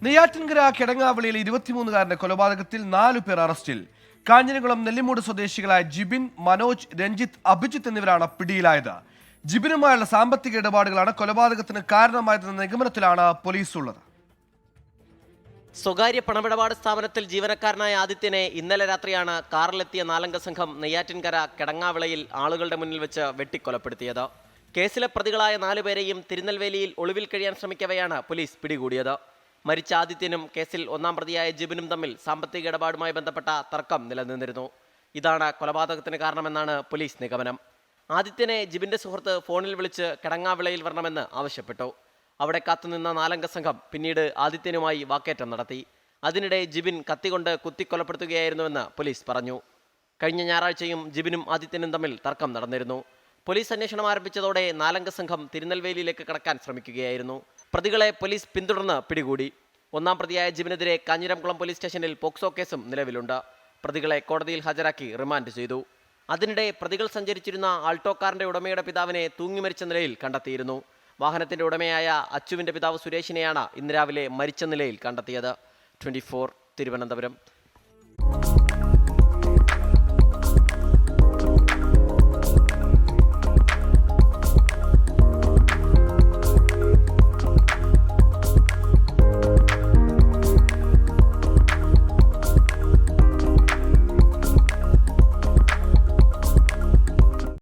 നെയ്യാറ്റിൻകര കിടങ്ങാവിളിയിൽ 23-കാരന്റെ കൊലപാതകത്തിൽ 4 പേർ അറസ്റ്റിൽ. കാഞ്ഞിരംകുളം നെല്ലിമൂട് സ്വദേശികളായ ജിബിൻ, മനോജ്, രഞ്ജിത്ത്, അഭിജിത്ത് എന്നിവരാണ് പിടിയിലായത്. ജിബിനുമായുള്ള സാമ്പത്തിക ഇടപാടുകളാണ് കൊലപാതകത്തിന് കാരണമായതെന്ന നിഗമനത്തിലാണ് പോലീസ് ഉള്ളത്. സ്വകാര്യ പണമിടപാട് സ്ഥാപനത്തിൽ ജീവനക്കാരനായ ആദിത്യനെ ഇന്നലെ രാത്രിയാണ് കാറിലെത്തിയ 4-അംഗ സംഘം നെയ്യാറ്റിൻകര കിടങ്ങാവിളയിൽ ആളുകളുടെ മുന്നിൽ വെച്ച് വെട്ടിക്കൊലപ്പെടുത്തിയത്. കേസിലെ പ്രതികളായ 4 പേരെയും തിരുനെൽവേലിയിൽ ഒളിവിൽ കഴിയാൻ ശ്രമിക്കവെയാണ് പോലീസ് പിടികൂടിയത്. മരിച്ച ആദിത്യനും കേസിൽ 1-ാം പ്രതിയായ ജിബിനും തമ്മിൽ സാമ്പത്തിക ഇടപാടുമായി ബന്ധപ്പെട്ട തർക്കം നിലനിന്നിരുന്നു. ഇതാണ് കൊലപാതകത്തിന് കാരണമെന്നാണ് പോലീസ് നിഗമനം. ആദിത്യനെ ജിബിന്റെ സുഹൃത്ത് ഫോണിൽ വിളിച്ച് കിടങ്ങാവിളയിൽ വരണമെന്ന് ആവശ്യപ്പെട്ടു. അവിടെ കാത്തുനിന്ന 4-അംഗ സംഘം പിന്നീട് ആദിത്യനുമായി വാക്കേറ്റം നടത്തി. അതിനിടെ ജിബിൻ കത്തികൊണ്ട് കുത്തിക്കൊലപ്പെടുത്തുകയായിരുന്നുവെന്ന് പോലീസ് പറഞ്ഞു. കഴിഞ്ഞ ഞായറാഴ്ചയും ജിബിനും ആദിത്യനും തമ്മിൽ തർക്കം നടന്നിരുന്നു. പോലീസ് അന്വേഷണം ആരംഭിച്ചതോടെ 4-അംഗ സംഘം തിരുനെൽവേലിയിലേക്ക് കടക്കാൻ ശ്രമിക്കുകയായിരുന്നു. പ്രതികളെ പോലീസ് പിന്തുടർന്ന് പിടികൂടി. 1-ാം പ്രതിയായ ജിബിനെതിരെ കാഞ്ഞിരംകുളം പോലീസ് സ്റ്റേഷനിൽ പോക്സോ കേസും നിലവിലുണ്ട്. പ്രതികളെ കോടതിയിൽ ഹാജരാക്കി റിമാൻഡ് ചെയ്തു. അതിനിടെ പ്രതികൾ സഞ്ചരിച്ചിരുന്ന ആൾട്ടോ കാറിന്റെ ഉടമയുടെ പിതാവിനെ തൂങ്ങിമരിച്ച നിലയിൽ കണ്ടെത്തിയിരുന്നു. വാഹനത്തിന്റെ ഉടമയായ അച്ചുവിന്റെ പിതാവ് സുരേഷിനെയാണ് ഇന്ന് രാവിലെ മരിച്ച നിലയിൽ കണ്ടെത്തിയത്. 24 തിരുവനന്തപുരം.